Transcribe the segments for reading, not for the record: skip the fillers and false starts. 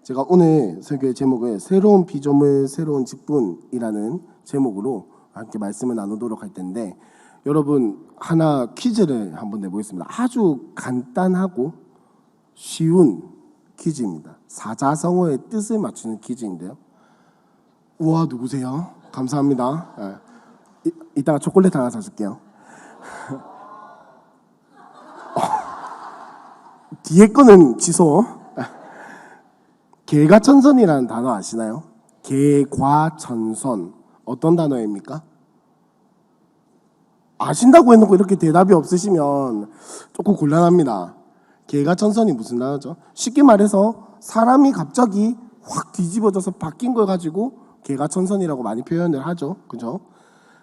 제가 오늘 설교의 제목을 새로운 피조물 새로운 직분이라는 제목으로 함께 말씀을 나누도록 할 텐데, 여러분 하나 퀴즈를 한번 내보겠습니다. 아주 간단하고 쉬운 퀴즈입니다. 사자성어의 뜻을 맞추는 퀴즈인데요. 우와, 누구세요? 감사합니다. 이따가 초콜릿 하나 사줄게요. 뒤에 거는 취소. 개과천선이라는 단어 아시나요? 개과천선 어떤 단어입니까? 아신다고 해놓고 이렇게 대답이 없으시면 조금 곤란합니다. 개과천선이 무슨 단어죠? 쉽게 말해서 사람이 갑자기 확 뒤집어져서 바뀐 걸 가지고 개과천선이라고 많이 표현을 하죠. 그죠?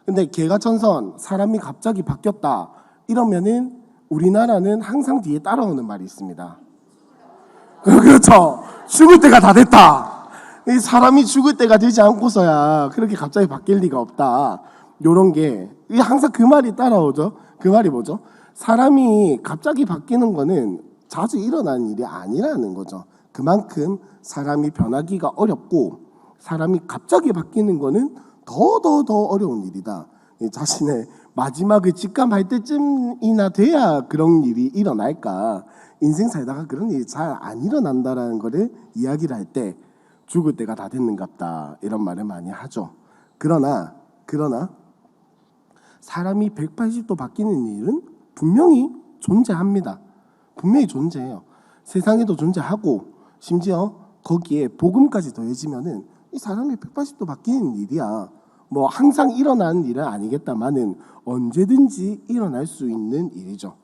근데 개과천선, 사람이 갑자기 바뀌었다 이러면은 우리나라는 항상 뒤에 따라오는 말이 있습니다. 그렇죠. 죽을 때가 다 됐다. 이 사람이 죽을 때가 되지 않고서야 그렇게 갑자기 바뀔 리가 없다. 요런 게 항상 그 말이 따라오죠. 그 말이 뭐죠? 사람이 갑자기 바뀌는 거는 자주 일어나는 일이 아니라는 거죠. 그만큼 사람이 변하기가 어렵고 사람이 갑자기 바뀌는 거는 더 어려운 일이다. 자신의 마지막을 직감할 때쯤이나 돼야 그런 일이 일어날까. 인생 살다가 그런 일이 잘 안 일어난다라는 거를 이야기를 할 때 죽을 때가 다 됐는갑다 이런 말을 많이 하죠. 그러나 사람이 180도 바뀌는 일은 분명히 존재합니다. 분명히 존재해요. 세상에도 존재하고 심지어 거기에 복음까지 더해지면은 이 사람이 180도 바뀌는 일이야. 뭐 항상 일어나는 일은 아니겠다마는 언제든지 일어날 수 있는 일이죠.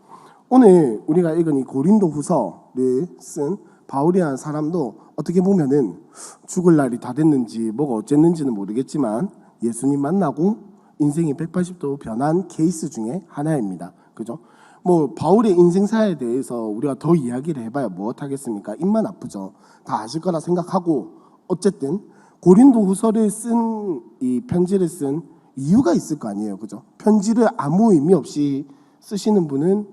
오늘 우리가 읽은 이 고린도후서를 쓴 바울이라는 사람도 어떻게 보면은 죽을 날이 다 됐는지 뭐가 어쨌는지는 모르겠지만 예수님 만나고 인생이 180도 변한 케이스 중에 하나입니다. 그죠? 뭐 바울의 인생사에 대해서 우리가 더 이야기를 해봐야 무엇하겠습니까? 입만 아프죠. 다 아실 거라 생각하고, 어쨌든 고린도후서를 쓴 이 편지를 쓴 이유가 있을 거 아니에요. 그죠? 편지를 아무 의미 없이 쓰시는 분은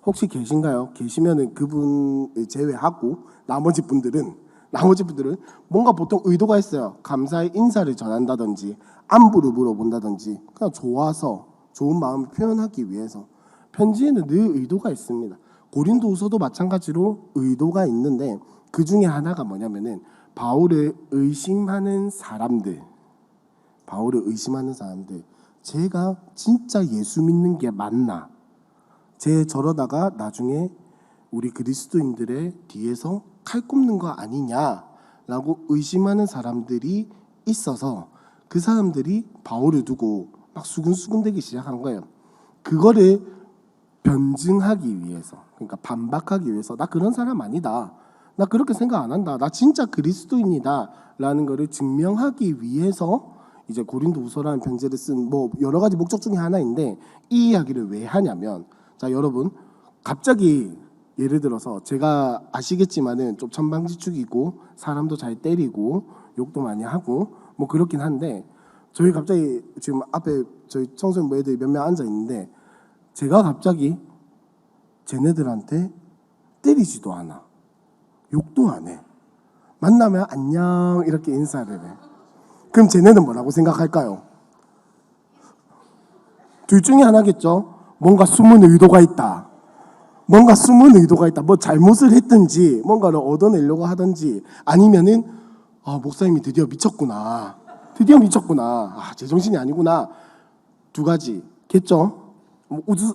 혹시 계신가요? 계시면은 그분을 제외하고 나머지 분들은 뭔가 보통 의도가 있어요. 감사의 인사를 전한다든지 안부를 물어본다든지 그냥 좋아서 좋은 마음을 표현하기 위해서. 편지에는 늘 의도가 있습니다. 고린도후서도 마찬가지로 의도가 있는데 그 중에 하나가 뭐냐면은 바울을 의심하는 사람들, 제가 진짜 예수 믿는 게 맞나? 저러다가 나중에 우리 그리스도인들의 뒤에서 칼 꼽는 거 아니냐라고 의심하는 사람들이 있어서 그 사람들이 바울을 두고 막 수근수근대기 시작한 거예요. 그거를 변증하기 위해서, 그러니까 반박하기 위해서, 나 그런 사람 아니다, 나 그렇게 생각 안 한다, 나 진짜 그리스도인이다 라는 거를 증명하기 위해서 이제 고린도후서라는 편지를 쓴 뭐 여러 가지 목적 중에 하나인데, 이 이야기를 왜 하냐면, 자 여러분, 갑자기 예를 들어서 제가 아시겠지만은 좀 천방지축이고 사람도 잘 때리고 욕도 많이 하고 뭐 그렇긴 한데, 저희 갑자기 지금 앞에 저희 청소년 애들이 몇 명 앉아 있는데 제가 갑자기 쟤네들한테 때리지도 않아, 욕도 안 해, 만나면 안녕 이렇게 인사를 해. 그럼 쟤네는 뭐라고 생각할까요? 둘 중에 하나겠죠. 뭔가 숨은 의도가 있다. 뭐 잘못을 했든지 뭔가를 얻어내려고 하든지, 아니면은 목사님이 드디어 미쳤구나. 제정신이 아니구나. 두 가지겠죠.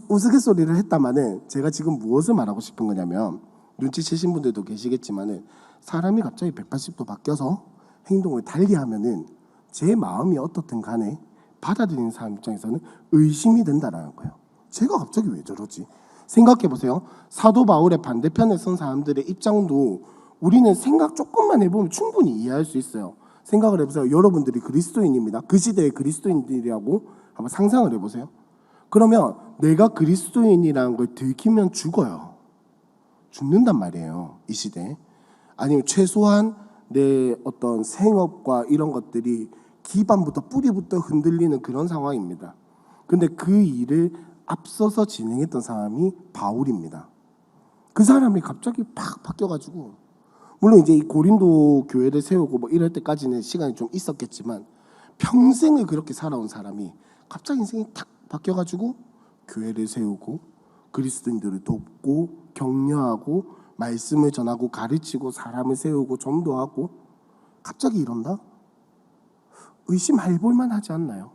우스갯소리를 했다마는 제가 지금 무엇을 말하고 싶은 거냐면, 눈치채신 분들도 계시겠지만은 사람이 갑자기 180도 바뀌어서 행동을 달리하면은 제 마음이 어떻든 간에 받아들이는 사람 입장에서는 의심이 된다라는 거예요. 제가 갑자기 왜 저러지? 생각해보세요. 사도 바울의 반대편에 선 사람들의 입장도 우리는 생각 조금만 해보면 충분히 이해할 수 있어요. 생각을 해보세요. 여러분들이 그리스도인입니다. 그 시대의 그리스도인들이라고 한번 상상을 해보세요. 그러면 내가 그리스도인이라는 걸 들키면 죽는단 말이에요, 이 시대에. 아니면 최소한 내 어떤 생업과 이런 것들이 기반부터 뿌리부터 흔들리는 그런 상황입니다. 근데 그 일을 앞서서 진행했던 사람이 바울입니다. 그 사람이 갑자기 팍 바뀌어가지고 물론 이제 이 고린도 교회를 세우고 뭐 이럴 때까지는 시간이 좀 있었겠지만 평생을 그렇게 살아온 사람이 갑자기 인생이 탁 바뀌어가지고 교회를 세우고 그리스도인들을 돕고 격려하고 말씀을 전하고 가르치고 사람을 세우고 전도하고 갑자기 이런다? 의심할 볼만 하지 않나요?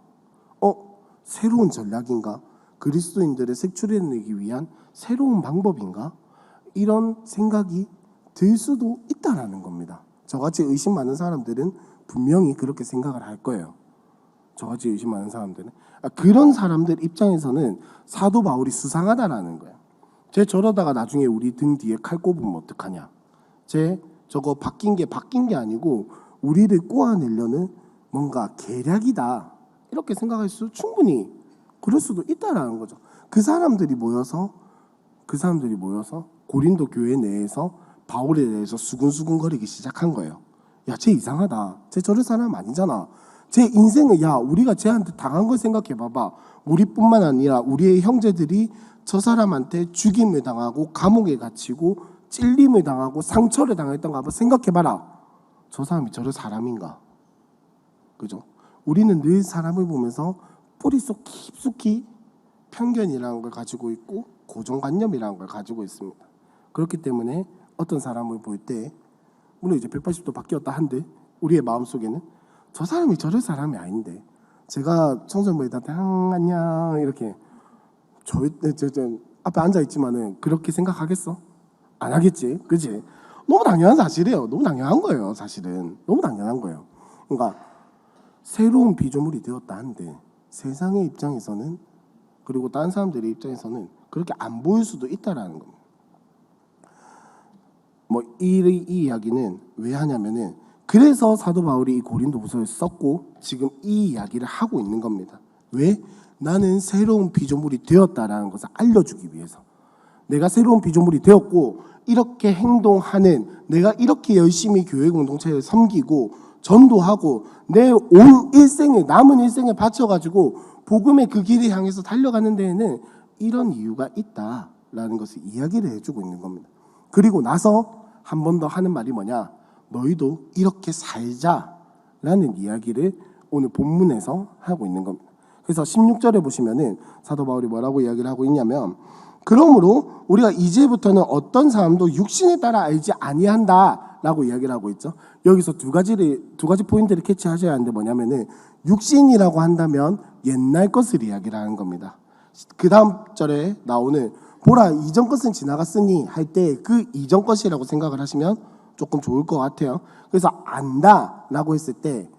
새로운 전략인가? 그리스도인들을 색출해내기 위한 새로운 방법인가? 이런 생각이 들 수도 있다라는 겁니다. 저같이 의심 많은 사람들은 분명히 그렇게 생각을 할 거예요. 저같이 의심 많은 사람들은 그런 사람들 입장에서는 사도 바울이 수상하다라는 거예요. 쟤 저러다가 나중에 우리 등 뒤에 칼 꼽으면 어떡하냐? 쟤 저거 바뀐 게 아니고 우리를 꼬아내려는 뭔가 계략이다. 이렇게 생각할 수 충분히 그럴 수도 있다라는 거죠. 그 사람들이 모여서 고린도 교회 내에서 바울에 대해서 수근수근거리기 시작한 거예요. 야, 쟤 이상하다. 쟤 저럴 사람 아니잖아. 제 인생을 우리가 쟤한테 당한 걸 생각해 봐봐. 우리뿐만 아니라 우리의 형제들이 저 사람한테 죽임을 당하고 감옥에 갇히고 찔림을 당하고 상처를 당했던 거 한번 생각해 봐라. 저 사람이 저럴 사람인가? 그죠? 우리는 늘 사람을 보면서 뿌리속 깊숙이 편견이라는 걸 가지고 있고 고정관념이라는 걸 가지고 있습니다. 그렇기 때문에 어떤 사람을 볼 때 물론 이제 180도 바뀌었다 한데 우리의 마음속에는 저 사람이 저럴 사람이 아닌데 제가 청소년부에다한테 안녕 이렇게 저 앞에 앉아있지만은 그렇게 생각하겠어? 안 하겠지, 그렇지? 너무 당연한 사실이에요. 너무 당연한 거예요. 사실은 너무 당연한 거예요. 그러니까 새로운 피조물이 되었다 한데 세상의 입장에서는 그리고 다른 사람들의 입장에서는 그렇게 안 보일 수도 있다라는 겁니다. 이 이야기는 왜 하냐면은 그래서 사도 바울이 이 고린도후서를 썼고 지금 이 이야기를 하고 있는 겁니다. 왜? 나는 새로운 피조물이 되었다라는 것을 알려주기 위해서. 내가 새로운 피조물이 되었고 이렇게 행동하는 내가 이렇게 열심히 교회 공동체를 섬기고 전도하고 내 온 일생을 남은 일생을 바쳐가지고 복음의 그 길을 향해서 달려가는 데에는 이런 이유가 있다라는 것을 이야기를 해주고 있는 겁니다. 그리고 나서 한 번 더 하는 말이 뭐냐? 너희도 이렇게 살자라는 이야기를 오늘 본문에서 하고 있는 겁니다. 그래서 16절에 보시면은 사도 바울이 뭐라고 이야기를 하고 있냐면 그러므로 우리가 이제부터는 어떤 사람도 육신에 따라 알지 아니한다라고 이야기를 하고 있죠. 여기서 두 가지 포인트를 캐치하셔야 하는데 뭐냐면은 육신이라고 한다면 옛날 것을 이야기를 하는 겁니다. 그 다음 절에 나오는 보라 이전 것은 지나갔으니 할 때 그 이전 것이라고 생각을 하시면 조금 좋을 것 같아요. 그래서 안다라고 했을 때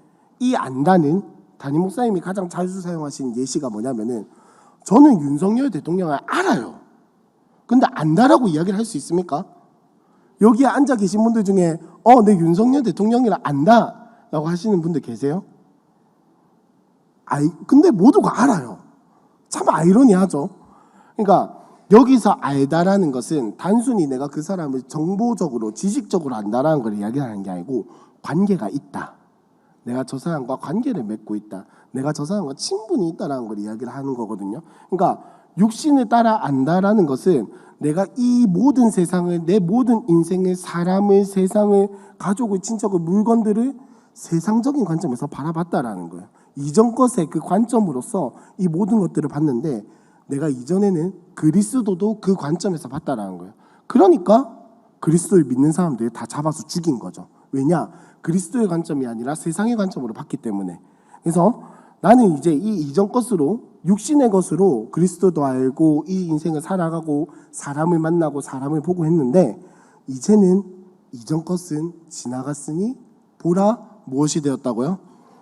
이 안다는 담임 목사님이 가장 자주 사용하신 예시가 뭐냐면은 저는 윤석열 대통령을 알아요. 근데 안다라고 이야기를 할 수 있습니까? 여기에 앉아 계신 분들 중에 내 윤석열 대통령이라 안다라고 하시는 분들 계세요? 근데 모두가 알아요. 참 아이러니하죠. 그러니까 여기서 알다라는 것은 단순히 내가 그 사람을 정보적으로 지식적으로 안다라는 걸 이야기하는 게 아니고 관계가 있다. 내가 저 사람과 관계를 맺고 있다. 내가 저 사람과 친분이 있다라는 걸 이야기를 하는 거거든요. 그러니까 육신을 따라 안다라는 것은 내가 이 모든 세상을 내 모든 인생을 사람을 세상을 가족을 친척을 물건들을 세상적인 관점에서 바라봤다라는 거예요. 이전 것의 그 관점으로서 이 모든 것들을 봤는데 내가 이전에는 그리스도도 그 관점에서 봤다라는 거예요. 그러니까 그리스도를 믿는 사람들이 다 잡아서 죽인 거죠. 왜냐? 그리스도의 관점이 아니라 세상의 관점으로 봤기 때문에. 그래서 나는 이제 이 이전 것으로 육신의 것으로 그리스도도 알고 이 인생을 살아가고 사람을 만나고 사람을 보고 했는데 이제는 이전 것은 지나갔으니 보라 무엇이 되었다고요?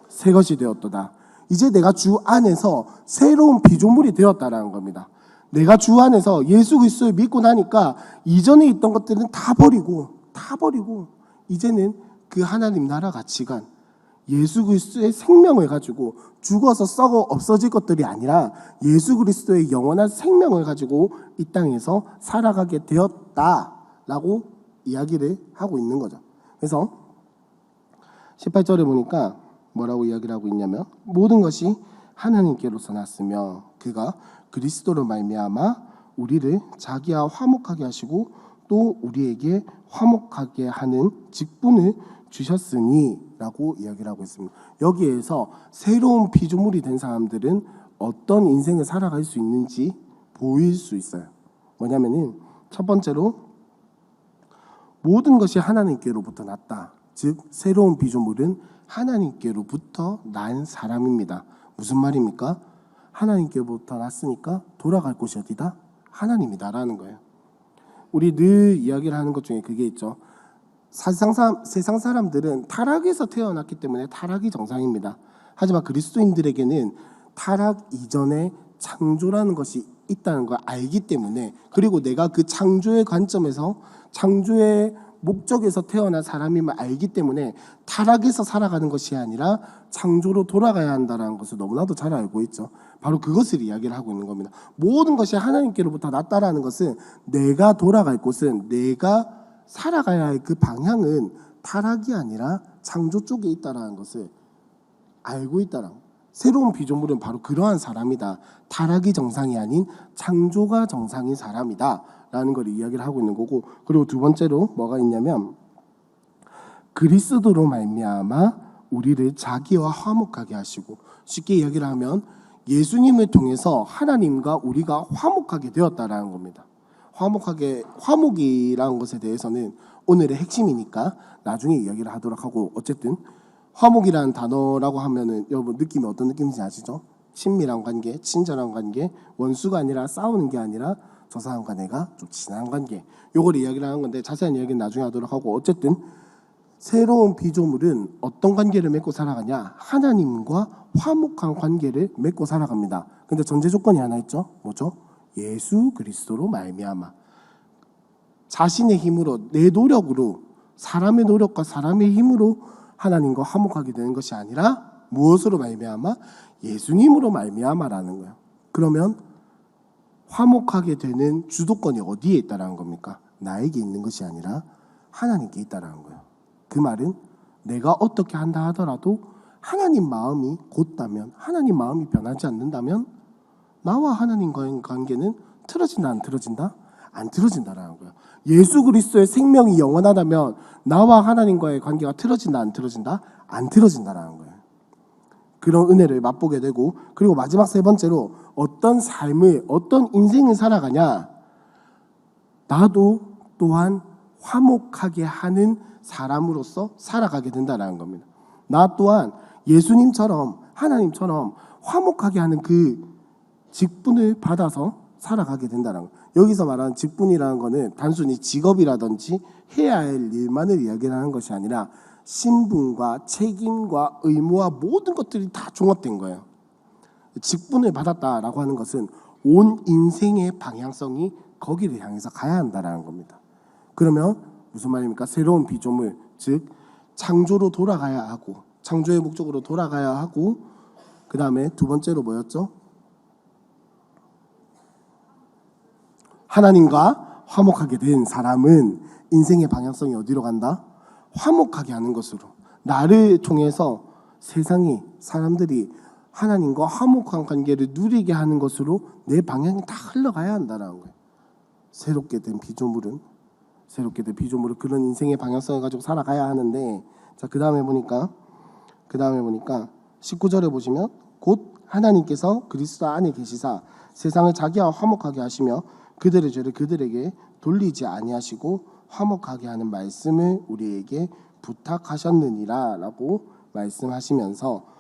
새 것이 되었도다. 이제 내가 주 안에서 새로운 피조물이 되었다라는 겁니다. 내가 주 안에서 예수 그리스도를 믿고 나니까 이전에 있던 것들은 다 버리고 이제는 그 하나님 나라 가치관 예수 그리스도의 생명을 가지고 죽어서 썩어 없어질 것들이 아니라 예수 그리스도의 영원한 생명을 가지고 이 땅에서 살아가게 되었다라고 이야기를 하고 있는 거죠. 그래서 18절에 보니까 뭐라고 이야기를 하고 있냐면 모든 것이 하나님께로서 났으며 그가 그리스도로 말미암아 우리를 자기와 화목하게 하시고 또 우리에게 화목하게 하는 직분을 주셨으니 라고 이야기를 하고 있습니다. 여기에서 새로운 피조물이 된 사람들은 어떤 인생을 살아갈 수 있는지 보일 수 있어요. 뭐냐면은 첫 번째로 모든 것이 하나님께로부터 났다. 즉 새로운 피조물은 하나님께로부터 난 사람입니다. 무슨 말입니까? 하나님께로부터 났으니까 돌아갈 곳이 어디다? 하나님이다라는 거예요. 우리 늘 이야기를 하는 것 중에 그게 있죠. 세상 사람들은 타락에서 태어났기 때문에 타락이 정상입니다. 하지만 그리스도인들에게는 타락 이전에 창조라는 것이 있다는 걸 알기 때문에, 그리고 내가 그 창조의 관점에서 창조의 목적에서 태어난 사람임을 알기 때문에 타락에서 살아가는 것이 아니라 창조로 돌아가야 한다는 것을 너무나도 잘 알고 있죠. 바로 그것을 이야기를 하고 있는 겁니다. 모든 것이 하나님께로부터 났다라는 것은 내가 돌아갈 곳은, 내가 살아가야 할 그 방향은 타락이 아니라 창조 쪽에 있다라는 것을 알고 있다라는 거예요. 새로운 피조물은 바로 그러한 사람이다. 타락이 정상이 아닌 창조가 정상인 사람이다 라는 걸 이야기를 하고 있는 거고, 그리고 두 번째로 뭐가 있냐면 그리스도로 말미암아 우리를 자기와 화목하게 하시고, 쉽게 이야기를 하면 예수님을 통해서 하나님과 우리가 화목하게 되었다라는 겁니다. 화목이라는 것에 대해서는 오늘의 핵심이니까 나중에 이야기를 하도록 하고, 어쨌든 화목이라는 단어라고 하면은 여러분 느낌이 어떤 느낌인지 아시죠? 친밀한 관계, 친절한 관계, 원수가 아니라 싸우는 게 아니라 저 사람과 내가 좀 친한 관계, 요걸 이야기를 하는 건데 자세한 이야기는 나중에 하도록 하고, 어쨌든 새로운 피조물은 어떤 관계를 맺고 살아가냐? 하나님과 화목한 관계를 맺고 살아갑니다. 근데 전제 조건이 하나 있죠. 뭐죠? 예수 그리스도로 말미암아. 자신의 힘으로, 내 노력으로, 사람의 노력과 사람의 힘으로 하나님과 화목하게 되는 것이 아니라 무엇으로 말미암아? 예수님으로 말미암아라는 거예요. 그러면 화목하게 되는 주도권이 어디에 있다라는 겁니까? 나에게 있는 것이 아니라 하나님께 있다라는 거예요. 그 말은 내가 어떻게 한다 하더라도 하나님 마음이 곧다면, 하나님 마음이 변하지 않는다면 나와 하나님과의 관계는 틀어진다 안 틀어진다? 안 틀어진다라는 거예요. 예수 그리스도의 생명이 영원하다면 나와 하나님과의 관계가 틀어진다 안 틀어진다? 안 틀어진다라는 거예요. 그런 은혜를 맛보게 되고, 그리고 마지막 세 번째로 어떤 삶을, 어떤 인생을 살아가냐? 나도 또한 화목하게 하는 사람으로서 살아가게 된다는 겁니다. 나 또한 예수님처럼 하나님처럼 화목하게 하는 그 직분을 받아서 살아가게 된다는 거예요. 여기서 말하는 직분이라는 것은 단순히 직업이라든지 해야 할 일만을 이야기하는 것이 아니라 신분과 책임과 의무와 모든 것들이 다 종합된 거예요. 직분을 받았다라고 하는 것은 온 인생의 방향성이 거기를 향해서 가야 한다라는 겁니다. 그러면 무슨 말입니까? 새로운 피조물, 즉 창조로 돌아가야 하고, 창조의 목적으로 돌아가야 하고, 그 다음에 두 번째로 뭐였죠? 하나님과 화목하게 된 사람은 인생의 방향성이 어디로 간다? 화목하게 하는 것으로. 나를 통해서 세상이, 사람들이 하나님과 화목한 관계를 누리게 하는 것으로 내 방향이 다 흘러가야 한다는 거예요. 새롭게 된 피조물은 그런 인생의 방향성을 가지고 살아가야 하는데, 자, 그 다음에 보니까 19절에 보시면 곧 하나님께서 그리스도 안에 계시사 세상을 자기와 화목하게 하시며 그들의 죄를 그들에게 돌리지 아니하시고 화목하게 하는 말씀을 우리에게 부탁하셨느니라 라고 말씀하시면서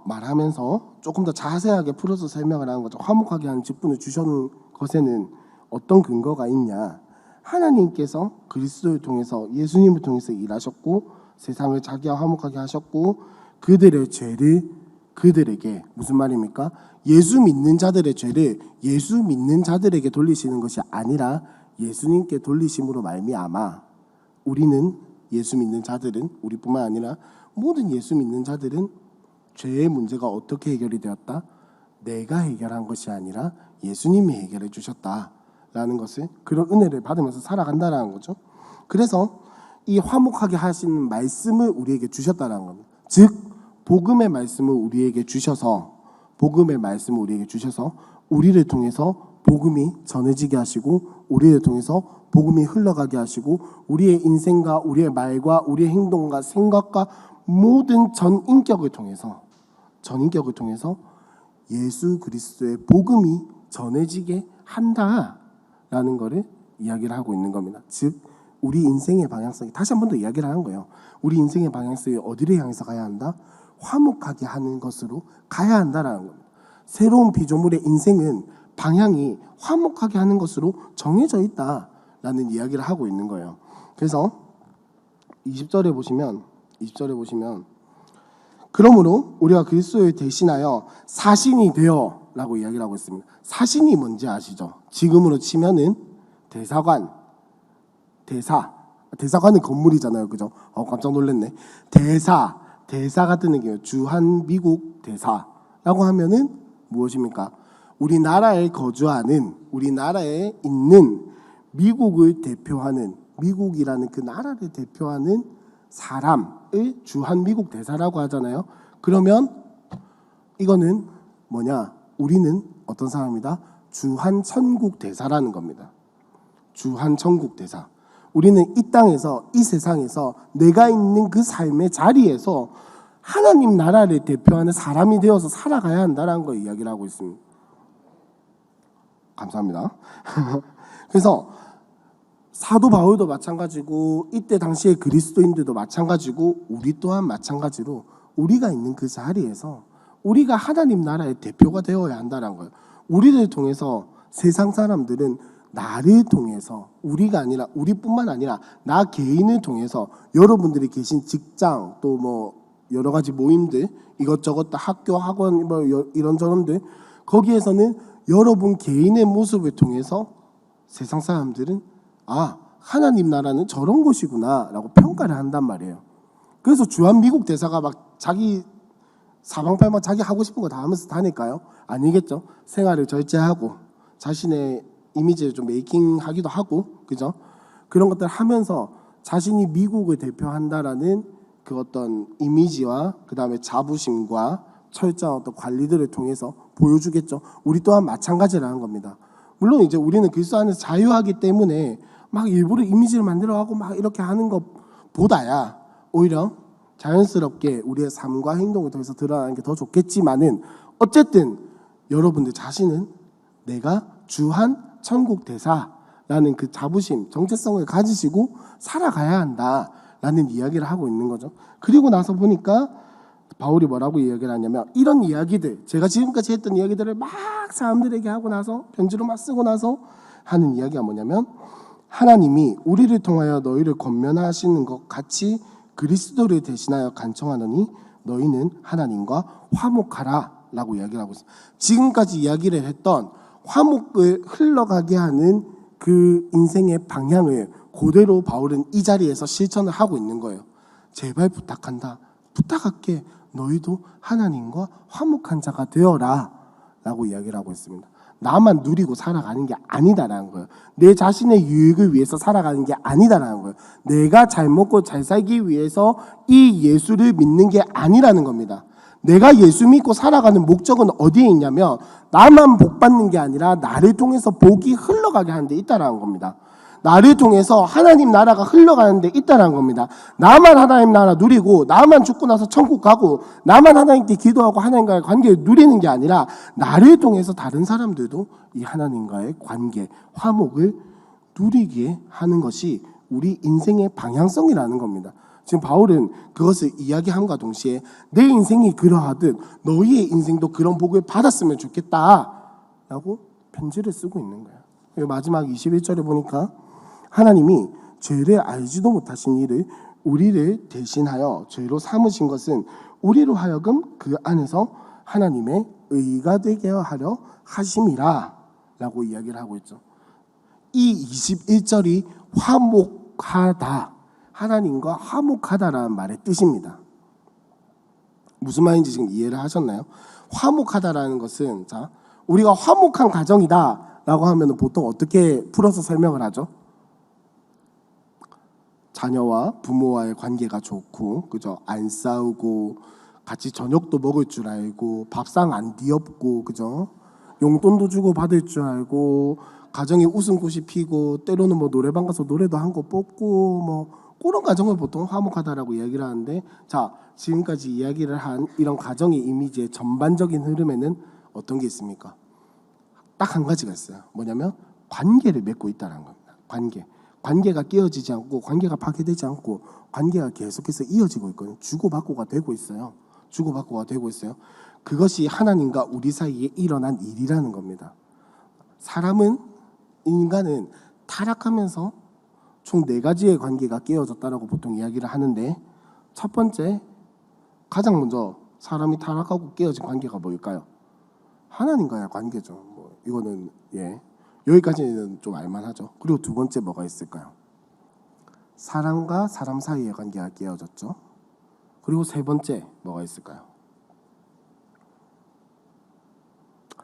말하면서 조금 더 자세하게 풀어서 설명을 하는 거죠. 화목하게 하는 직분을 주신 것에는 어떤 근거가 있냐? 하나님께서 그리스도를 통해서, 예수님을 통해서 일하셨고 세상을 자기와 화목하게 하셨고 그들의 죄를 그들에게, 무슨 말입니까? 예수 믿는 자들의 죄를 예수 믿는 자들에게 돌리시는 것이 아니라 예수님께 돌리심으로 말미암아 우리는, 예수 믿는 자들은, 우리뿐만 아니라 모든 예수 믿는 자들은 죄의 문제가 어떻게 해결이 되었다? 내가 해결한 것이 아니라 예수님이 해결해 주셨다라는 것을, 그런 은혜를 받으면서 살아간다라는 거죠. 그래서 이 화목하게 하시는 말씀을 우리에게 주셨다라는 겁니다. 즉 복음의 말씀을 우리에게 주셔서 우리를 통해서 복음이 전해지게 하시고 우리를 통해서 복음이 흘러가게 하시고 우리의 인생과 우리의 말과 우리의 행동과 생각과 모든 전인격을 통해서 예수 그리스도의 복음이 전해지게 한다라는 것을 이야기를 하고 있는 겁니다. 즉 우리 인생의 방향성이, 다시 한 번 더 이야기를 하는 거예요. 우리 인생의 방향성이 어디를 향해서 가야 한다? 화목하게 하는 것으로 가야 한다라는 겁니다. 새로운 피조물의 인생은 방향이 화목하게 하는 것으로 정해져 있다라는 이야기를 하고 있는 거예요. 그래서 20절에 보시면 그러므로 우리가 그리스도를 대신하여 사신이 되어 라고 이야기를 하고 있습니다. 사신이 뭔지 아시죠? 지금으로 치면은 대사관은 건물이잖아요. 그죠? 깜짝 놀랐네. 대사 같은 느낌이에요. 주한 미국 대사라고 하면은 무엇입니까? 우리나라에 거주하는, 우리나라에 있는 미국을 대표하는, 미국이라는 그 나라를 대표하는 사람을 주한 미국 대사라고 하잖아요. 그러면 이거는 뭐냐? 우리는 어떤 사람이다? 주한 천국 대사라는 겁니다. 주한 천국 대사. 우리는 이 땅에서, 이 세상에서 내가 있는 그 삶의 자리에서 하나님 나라를 대표하는 사람이 되어서 살아가야 한다는 걸 이야기를 하고 있습니다. 감사합니다. 그래서 사도 바울도 마찬가지고 이때 당시에 그리스도인들도 마찬가지고 우리 또한 마찬가지로 우리가 있는 그 자리에서 우리가 하나님 나라의 대표가 되어야 한다는 거예요. 우리를 통해서 세상 사람들은 나를 통해서, 우리가 아니라, 우리뿐만 아니라 나 개인을 통해서 여러분들이 계신 직장, 또 뭐 여러 가지 모임들, 이것저것 다 학교, 학원, 뭐 이런저런들, 거기에서는 여러분 개인의 모습을 통해서 세상 사람들은 하나님 나라는 저런 곳이구나 라고 평가를 한단 말이에요. 그래서 주한 미국 대사가 막 자기 사방팔방 자기 하고 싶은 거 다 하면서 다닐까요? 아니겠죠. 생활을 절제하고 자신의 이미지를 좀 메이킹하기도 하고, 그죠? 그런 것들을 하면서 자신이 미국을 대표한다라는 그 어떤 이미지와 그 다음에 자부심과 철저한 어떤 관리들을 통해서 보여주겠죠. 우리 또한 마찬가지라는 겁니다. 물론 이제 우리는 그리스도 안에서 자유하기 때문에 막 일부러 이미지를 만들어가고 막 이렇게 하는 것보다야 오히려 자연스럽게 우리의 삶과 행동을 통해서 드러나는 게 더 좋겠지만은, 어쨌든 여러분들 자신은 내가 주한 천국 대사라는 그 자부심, 정체성을 가지시고 살아가야 한다라는 이야기를 하고 있는 거죠. 그리고 나서 보니까 바울이 뭐라고 이야기를 하냐면, 이런 이야기들, 제가 지금까지 했던 이야기들을 막 사람들에게 하고 나서 편지로 막 쓰고 나서 하는 이야기가 뭐냐면, 하나님이 우리를 통하여 너희를 권면하시는 것 같이 그리스도를 대신하여 간청하노니 너희는 하나님과 화목하라 라고 이야기를 하고 있습니다. 지금까지 이야기를 했던 화목을 흘러가게 하는 그 인생의 방향을 그대로 바울은 이 자리에서 실천을 하고 있는 거예요. 제발 부탁한다. 부탁할게. 너희도 하나님과 화목한 자가 되어라 라고 이야기를 하고 있습니다. 나만 누리고 살아가는 게 아니다라는 거예요. 내 자신의 유익을 위해서 살아가는 게 아니다라는 거예요. 내가 잘 먹고 잘 살기 위해서 이 예수를 믿는 게 아니라는 겁니다. 내가 예수 믿고 살아가는 목적은 어디에 있냐면, 나만 복 받는 게 아니라 나를 통해서 복이 흘러가게 하는 데 있다라는 겁니다. 나를 통해서 하나님 나라가 흘러가는 데 있다는 겁니다. 나만 하나님 나라 누리고 나만 죽고 나서 천국 가고 나만 하나님께 기도하고 하나님과의 관계를 누리는 게 아니라 나를 통해서 다른 사람들도 이 하나님과의 관계, 화목을 누리게 하는 것이 우리 인생의 방향성이라는 겁니다. 지금 바울은 그것을 이야기함과 동시에 내 인생이 그러하듯 너희의 인생도 그런 복을 받았으면 좋겠다라고 편지를 쓰고 있는 거예요. 마지막 21절에 보니까 하나님이 죄를 알지도 못하신 이를 우리를 대신하여 죄로 삼으신 것은 우리로 하여금 그 안에서 하나님의 의가 되게 하려 하심이라 라고 이야기를 하고 있죠. 이 21절이 화목하다, 하나님과 화목하다라는 말의 뜻입니다. 무슨 말인지 지금 이해를 하셨나요? 화목하다라는 것은, 자, 우리가 화목한 가정이다 라고 하면 보통 어떻게 풀어서 설명을 하죠? 자녀와 부모와의 관계가 좋고, 그죠? 안 싸우고 같이 저녁도 먹을 줄 알고 밥상 안 뒤엎고, 그죠? 용돈도 주고 받을 줄 알고 가정에 웃음꽃이 피고 때로는 뭐 노래방 가서 노래도 한 곡 뽑고 뭐 그런 가정을 보통 화목하다라고 이야기를 하는데, 자, 지금까지 이야기를 한 이런 가정의 이미지의 전반적인 흐름에는 어떤 게 있습니까? 딱 한 가지가 있어요. 뭐냐면 관계를 맺고 있다는 겁니다. 관계가 깨어지지 않고 관계가 파괴되지 않고 관계가 계속해서 이어지고 있거든요. 주고받고가 되고 있어요. 주고받고가 되고 있어요. 그것이 하나님과 우리 사이에 일어난 일이라는 겁니다. 인간은 타락하면서 총 4가지의 관계가 깨어졌다라고 보통 이야기를 하는데, 첫 번째, 가장 먼저 사람이 타락하고 깨어진 관계가 뭘까요? 하나님과의 관계죠. 뭐 이거는 여기까지는 좀 알만하죠. 그리고 두 번째 뭐가 있을까요? 사람과 사람 사이의 관계가 깨어졌죠. 그리고 세 번째 뭐가 있을까요?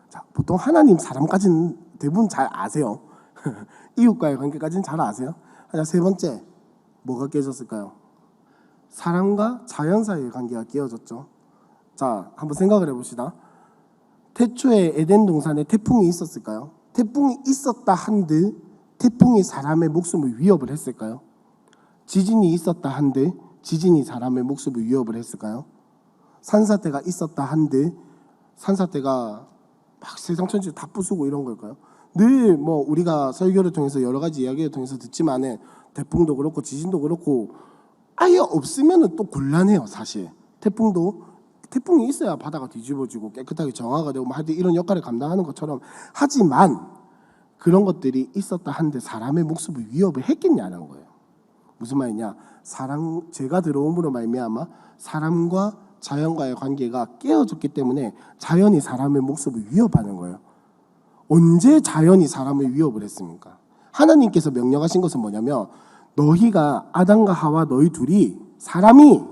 자, 보통 하나님, 사람까지는 대부분 잘 아세요. 이웃과의 관계까지는 잘 아세요. 자, 세 번째 뭐가 깨졌을까요? 사람과 자연 사이의 관계가 깨어졌죠. 자, 한번 생각을 해봅시다. 태초에 에덴 동산에 태풍이 있었을까요? 태풍이 있었다 한들 태풍이 사람의 목숨을 위협을 했을까요? 지진이 있었다 한들 지진이 사람의 목숨을 위협을 했을까요? 산사태가 있었다 한들 산사태가 막 세상 천지 다 부수고 이런 걸까요? 늘 뭐 우리가 설교를 통해서 여러 가지 이야기를 통해서 듣지만은 태풍도 그렇고 지진도 그렇고 아예 없으면은 또 곤란해요. 사실 태풍이 있어야 바다가 뒤집어지고 깨끗하게 정화가 되고 하여튼 이런 역할을 감당하는 것처럼, 하지만 그런 것들이 있었다 한데 사람의 목숨을 위협을 했겠냐는 거예요. 무슨 말이냐? 죄가 들어옴으로 말미암아 사람과 자연과의 관계가 깨어졌기 때문에 자연이 사람의 목숨을 위협하는 거예요. 언제 자연이 사람을 위협을 했습니까? 하나님께서 명령하신 것은 뭐냐면, 너희가 아담과 하와 너희 둘이 사람이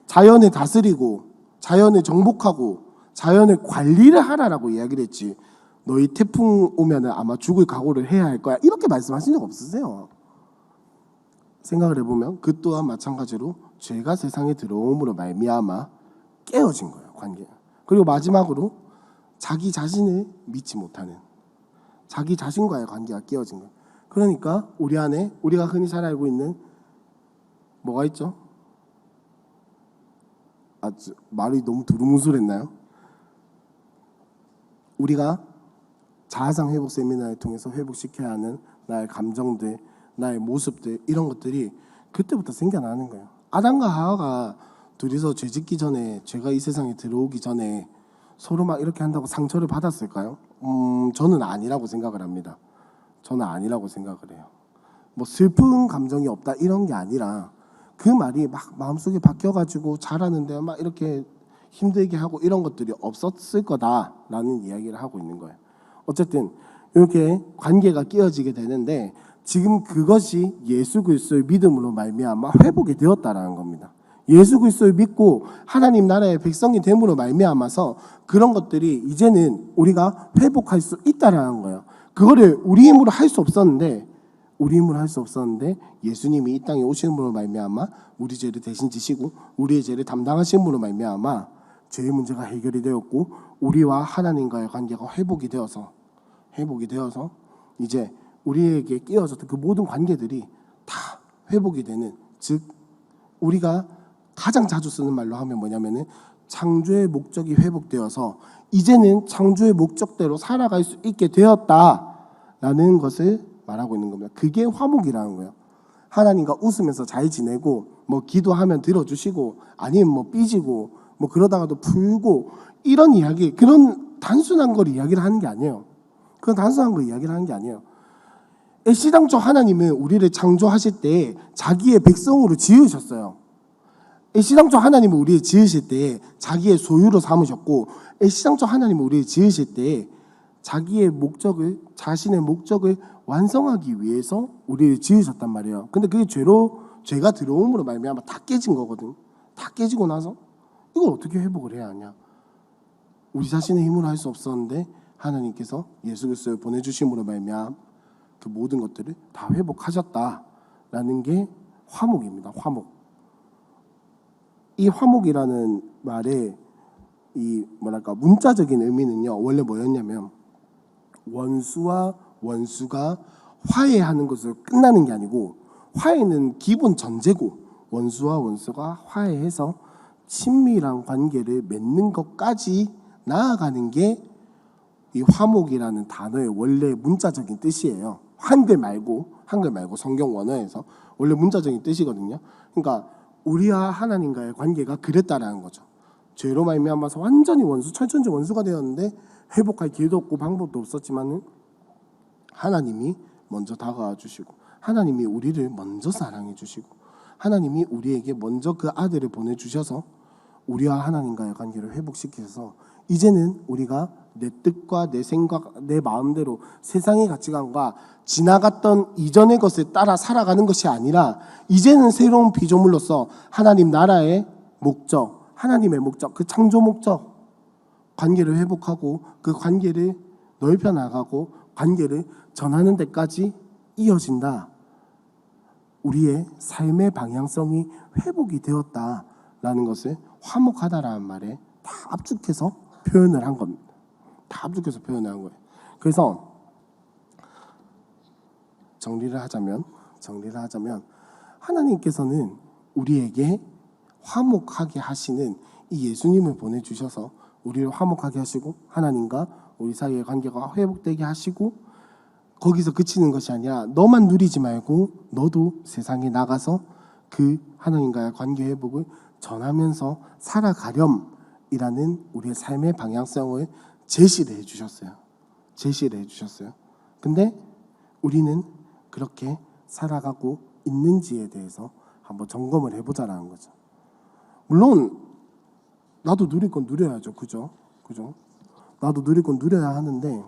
자연을 다스리고 자연을 정복하고 자연을 관리를 하라라고 이야기를 했지, 너희 태풍 오면은 아마 죽을 각오를 해야 할 거야 이렇게 말씀하신 적 없으세요. 생각을 해보면 그 또한 마찬가지로 죄가 세상에 들어옴으로 말미암아 깨어진 거예요, 관계. 그리고 마지막으로 자기 자신을 믿지 못하는, 자기 자신과의 관계가 깨어진 거예요. 그러니까 우리 안에 우리가 흔히 잘 알고 있는 뭐가 있죠? 말이 너무 두루뭉술했나요? 우리가 자아상 회복 세미나를 통해서 회복시켜야 하는 나의 감정들, 나의 모습들, 이런 것들이 그때부터 생겨나는 거예요. 아담과 하와가 둘이서 죄 짓기 전에, 죄가 이 세상에 들어오기 전에 서로 막 이렇게 한다고 상처를 받았을까요? 저는 아니라고 생각을 합니다. 저는 아니라고 생각을 해요. 뭐 슬픈 감정이 없다 이런 게 아니라 그 말이 막 마음속에 박혀가지고 자라는데 막 이렇게 힘들게 하고 이런 것들이 없었을 거다라는 이야기를 하고 있는 거예요. 어쨌든 이렇게 관계가 깨어지게 되는데, 지금 그것이 예수 그리스도의 믿음으로 말미암아 회복이 되었다라는 겁니다. 예수 그리스도를 믿고 하나님 나라의 백성이 됨으로 말미암아서 그런 것들이 이제는 우리가 회복할 수 있다라는 거예요. 그거를 우리 힘으로 할 수 없었는데 예수님이 이 땅에 오심으로 말미암아 우리 죄를 대신 지시고 우리의 죄를 담당하심으로 말미암아 죄의 문제가 해결이 되었고 우리와 하나님과의 관계가 회복이 되어서 이제 우리에게 끼어졌던 그 모든 관계들이 다 회복이 되는, 즉 우리가 가장 자주 쓰는 말로 하면 뭐냐면은 창조의 목적이 회복되어서 이제는 창조의 목적대로 살아갈 수 있게 되었다라는 것을 말하고 있는 겁니다. 그게 화목이라는 거예요. 하나님과 웃으면서 잘 지내고 뭐 기도하면 들어주시고 아니면 뭐 삐지고 뭐 그러다가도 풀고 이런 이야기, 그런 단순한 걸 이야기를 하는 게 아니에요. 그런 단순한 걸 이야기를 하는 게 아니에요. 애시당초 하나님은 우리를 창조하실 때 자기의 백성으로 지으셨어요. 애시당초 하나님은 우리를 지으실 때 자기의 소유로 삼으셨고, 애시당초 하나님은 우리를 지으실 때 자신의 목적을 완성하기 위해서 우리를 지으셨단 말이에요. 근데 그게 죄가 들어옴으로 말미암아 다 깨진 거거든. 다 깨지고 나서 이걸 어떻게 회복을 해야 하냐? 우리 자신의 힘으로 할 수 없었는데 하나님께서 예수 그리스도를 보내주심으로 말미암아 그 모든 것들을 다 회복하셨다라는 게 화목입니다. 화목. 이 화목이라는 말에 이 뭐랄까 문자적인 의미는요 원래 뭐였냐면 원수와 원수가 화해하는 것으로 끝나는 게 아니고 화해는 기본 전제고 원수와 원수가 화해해서 친밀한 관계를 맺는 것까지 나아가는 게 이 화목이라는 단어의 원래 문자적인 뜻이에요. 한글 말고 성경 원어에서 원래 문자적인 뜻이거든요. 그러니까 우리와 하나님과의 관계가 그랬다라는 거죠. 죄로 말미암아서 완전히 원수, 철천지 원수가 되었는데 회복할 기회도 없고 방법도 없었지만은 하나님이 먼저 다가와 주시고 하나님이 우리를 먼저 사랑해 주시고 하나님이 우리에게 먼저 그 아들을 보내주셔서 우리와 하나님과의 관계를 회복시키셔서 이제는 우리가 내 뜻과 내 생각, 내 마음대로 세상의 가치관과 지나갔던 이전의 것을 따라 살아가는 것이 아니라 이제는 새로운 피조물로서 하나님 나라의 목적, 하나님의 목적, 그 창조 목적 관계를 회복하고 그 관계를 넓혀 나가고 관계를 전하는 데까지 이어진다. 우리의 삶의 방향성이 회복이 되었다라는 것을 화목하다라는 말에 다 압축해서 표현을 한 겁니다. 다 압축해서 표현을 한 거예요. 그래서 정리를 하자면 하나님께서는 우리에게 화목하게 하시는 이 예수님을 보내주셔서 우리를 화목하게 하시고 하나님과 우리 사이의 관계가 회복되게 하시고 거기서 그치는 것이 아니라 너만 누리지 말고 너도 세상에 나가서 그 하나님과의 관계 회복을 전하면서 살아가렴이라는 우리의 삶의 방향성을 제시를 해주셨어요. 근데 우리는 그렇게 살아가고 있는지에 대해서 한번 점검을 해보자라는 거죠. 물론 나도 누릴 건 누려야죠. 그죠? 나도 누릴 건 누려야 하는데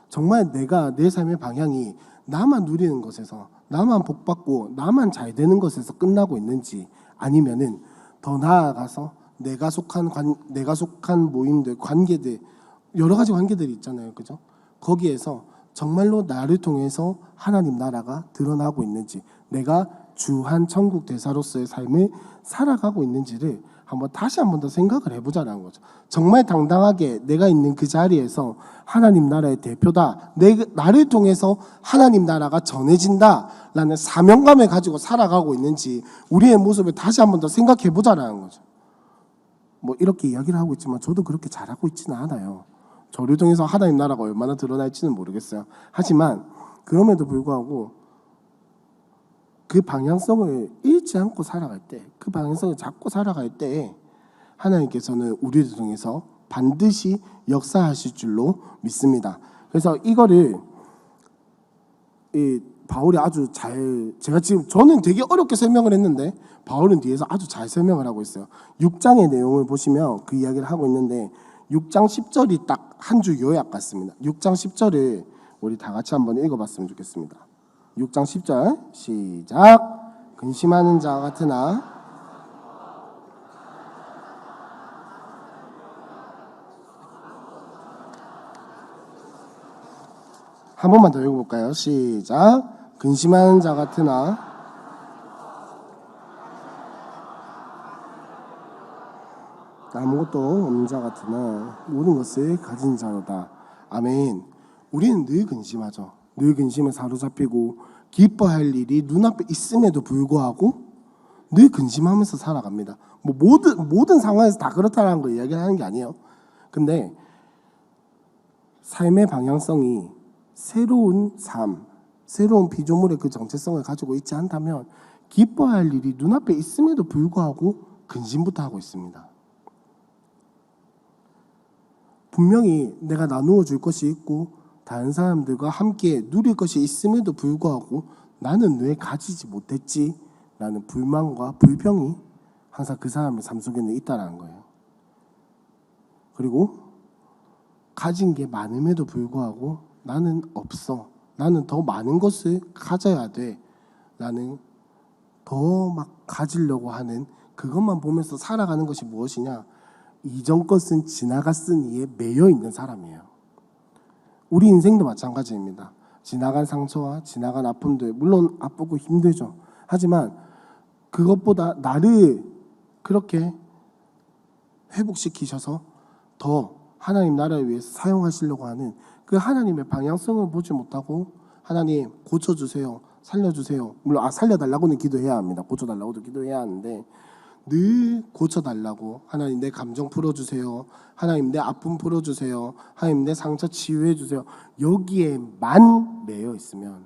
정말 내가 내 삶의 방향이 나만 누리는 것에서 나만 복받고 나만 잘 되는 것에서 끝나고 있는지 아니면은 더 나아가서 내가 속한 모임들, 관계들 여러 가지 관계들이 있잖아요. 그죠? 거기에서 정말로 나를 통해서 하나님 나라가 드러나고 있는지 내가 주한 천국 대사로서의 삶을 살아가고 있는지를 다시 한 번 더 생각을 해보자라는 거죠. 정말 당당하게 내가 있는 그 자리에서 하나님 나라의 대표다. 나를 통해서 하나님 나라가 전해진다라는 사명감을 가지고 살아가고 있는지 우리의 모습을 다시 한 번 더 생각해 보자라는 거죠. 뭐 이렇게 이야기를 하고 있지만 저도 그렇게 잘하고 있지는 않아요. 저를 통해서 하나님 나라가 얼마나 드러날지는 모르겠어요. 하지만 그럼에도 불구하고 그 방향성을 잃지 않고 살아갈 때, 그 방향성을 잡고 살아갈 때 하나님께서는 우리를 통해서 반드시 역사하실 줄로 믿습니다. 그래서 이거를 바울이 아주 잘, 저는 되게 어렵게 설명을 했는데 바울은 뒤에서 아주 잘 설명을 하고 있어요. 6장의 내용을 보시면 그 이야기를 하고 있는데 6장 10절이 딱 한 줄 요약 같습니다. 6장 10절을 우리 다 같이 한번 읽어봤으면 좋겠습니다. 6장 10절 시작. 근심하는 자 같으나 한 번만 더 읽어볼까요? 시작. 근심하는 자 같으나 아무것도 없는 자 같으나 모든 것을 가진 자로다. 아멘. 우리는 늘 근심하죠. 늘 근심에 사로잡히고 기뻐할 일이 눈앞에 있음에도 불구하고 늘 근심하면서 살아갑니다. 뭐 모든 상황에서 다 그렇다는 걸 이야기하는 게 아니에요. 근데 삶의 방향성이 새로운 삶, 새로운 피조물의 그 정체성을 가지고 있지 않다면 기뻐할 일이 눈앞에 있음에도 불구하고 근심부터 하고 있습니다. 분명히 내가 나누어 줄 것이 있고 다른 사람들과 함께 누릴 것이 있음에도 불구하고 나는 왜 가지지 못했지? 라는 불만과 불평이 항상 그 사람의 삶 속에는 있다는 거예요. 그리고 가진 게 많음에도 불구하고 나는 없어. 나는 더 많은 것을 가져야 돼. 나는 더 막 가지려고 하는 그것만 보면서 살아가는 것이 무엇이냐? 이전 것은 지나갔으니에 매여 있는 사람이에요. 우리 인생도 마찬가지입니다. 지나간 상처와 지나간 아픔들, 물론 아프고 힘들죠. 하지만 그것보다 나를 그렇게 회복시키셔서 더 하나님 나라를 위해서 사용하시려고 하는 그 하나님의 방향성을 보지 못하고 하나님 고쳐주세요, 살려주세요. 물론 살려달라고는 기도해야 합니다. 고쳐달라고도 기도해야 하는데 늘 고쳐달라고, 하나님 내 감정 풀어주세요, 하나님 내 아픔 풀어주세요, 하나님 내 상처 치유해주세요. 여기에만 매여 있으면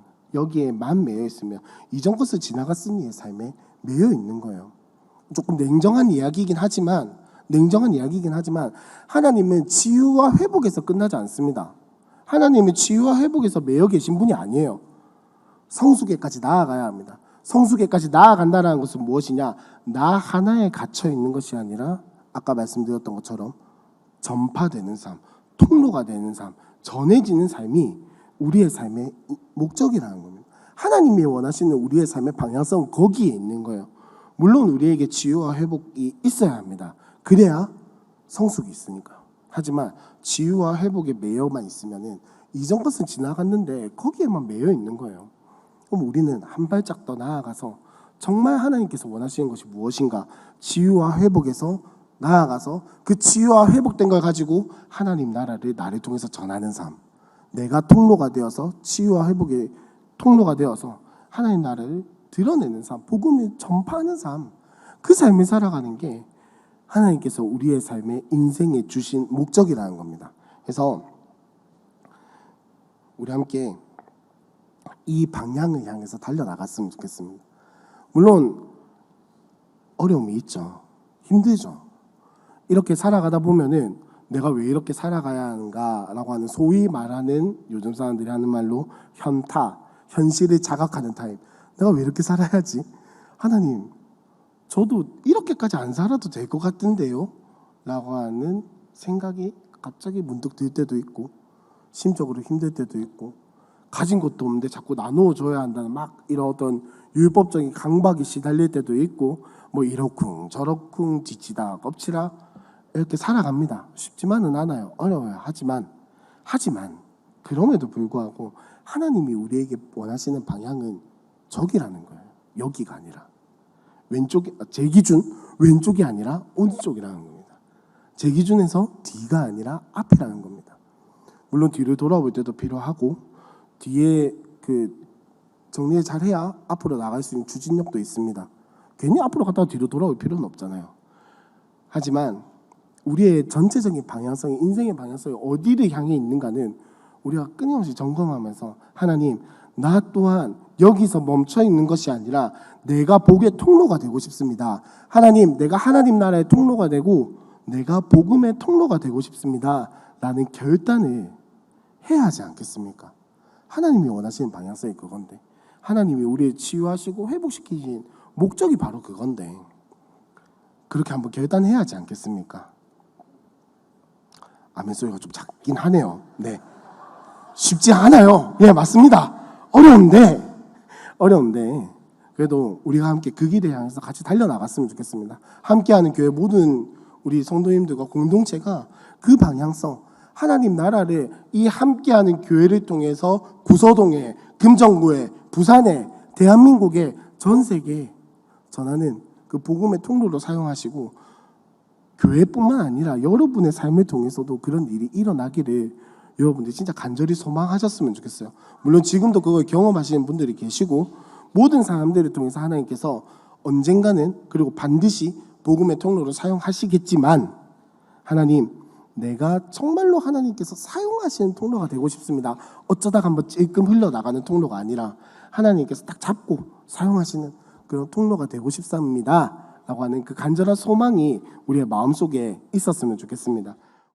이전 것을 지나갔으니 의 삶에 매여 있는 거예요. 조금 냉정한 이야기이긴 하지만 하나님은 치유와 회복에서 끝나지 않습니다. 하나님은 치유와 회복에서 매여 계신 분이 아니에요. 성수계까지 나아가야 합니다. 성수계까지 나아간다는 것은 무엇이냐? 나 하나에 갇혀 있는 것이 아니라 아까 말씀드렸던 것처럼 전파되는 삶, 통로가 되는 삶, 전해지는 삶이 우리의 삶의 목적이라는 겁니다. 하나님이 원하시는 우리의 삶의 방향성은 거기에 있는 거예요. 물론 우리에게 치유와 회복이 있어야 합니다. 그래야 성숙이 있으니까. 하지만 치유와 회복에 매여만 있으면은 이전 것은 지나갔는데 거기에만 매여 있는 거예요. 그럼 우리는 한 발짝 더 나아가서 정말 하나님께서 원하시는 것이 무엇인가, 치유와 회복에서 나아가서 그 치유와 회복된 걸 가지고 하나님 나라를 나를 통해서 전하는 삶, 내가 통로가 되어서 치유와 회복의 통로가 되어서 하나님 나라를 드러내는 삶, 복음을 전파하는 삶, 그 삶을 살아가는 게 하나님께서 우리의 삶에 인생에 주신 목적이라는 겁니다. 그래서 우리 함께 이 방향을 향해서 달려나갔으면 좋겠습니다. 물론 어려움이 있죠. 힘들죠. 이렇게 살아가다 보면은 내가 왜 이렇게 살아가야 하는가라고 하는, 소위 말하는, 요즘 사람들이 하는 말로 현타, 현실을 자각하는 타임. 내가 왜 이렇게 살아야지? 하나님, 저도 이렇게까지 안 살아도 될 것 같은데요? 라고 하는 생각이 갑자기 문득 들 때도 있고, 심적으로 힘들 때도 있고, 가진 것도 없는데 자꾸 나누어줘야 한다는 막 이런 어떤 율법적인 강박이 시달릴 때도 있고, 뭐 이러쿵 저러쿵 지치다 껍치라 이렇게 살아갑니다. 쉽지만은 않아요. 어려워요. 하지만 그럼에도 불구하고 하나님이 우리에게 원하시는 방향은 저기라는 거예요. 여기가 아니라 왼쪽이, 제 기준 왼쪽이 아니라 오른쪽이라는 겁니다. 제 기준에서 뒤가 아니라 앞이라는 겁니다. 물론 뒤를 돌아볼 때도 필요하고 뒤에 그 정리를 잘해야 앞으로 나갈 수 있는 추진력도 있습니다. 괜히 앞으로 갔다가 뒤로 돌아올 필요는 없잖아요. 하지만 우리의 전체적인 방향성이, 인생의 방향성이 어디를 향해 있는가는 우리가 끊임없이 점검하면서, 하나님, 나 또한 여기서 멈춰 있는 것이 아니라 내가 복의 통로가 되고 싶습니다. 하나님, 내가 하나님 나라의 통로가 되고 내가 복음의 통로가 되고 싶습니다. 라는 결단을 해야 하지 않겠습니까? 하나님이 원하시는 방향성이 그건데, 하나님이 우리를 치유하시고 회복시키신 목적이 바로 그건데, 그렇게 한번 결단해야 하지 않겠습니까? 아멘 소리가 좀 작긴 하네요. 네, 쉽지 않아요. 예, 맞습니다. 어려운데 그래도 우리가 함께 그 길에 향해서 같이 달려나갔으면 좋겠습니다. 함께하는 교회 모든 우리 성도님들과 공동체가 그 방향성, 하나님 나라를 이 함께하는 교회를 통해서 구서동에, 금정구에, 부산에, 대한민국에, 전 세계에 전하는 그 복음의 통로로 사용하시고, 교회뿐만 아니라 여러분의 삶을 통해서도 그런 일이 일어나기를 여러분들이 진짜 간절히 소망하셨으면 좋겠어요. 물론 지금도 그걸 경험하시는 분들이 계시고, 모든 사람들을 통해서 하나님께서 언젠가는, 그리고 반드시 복음의 통로로 사용하시겠지만, 하나님, 내가 정말로 하나님께서 사용하시는 통로가 되고 싶습니다. 어쩌다가 한번 찔끔 흘러나가는 통로가 아니라 하나님께서 딱 잡고 사용하시는 그런 통로가 되고 싶습니다 라고 하는 그 간절한 소망이 우리의 마음속에 있었으면 좋겠습니다.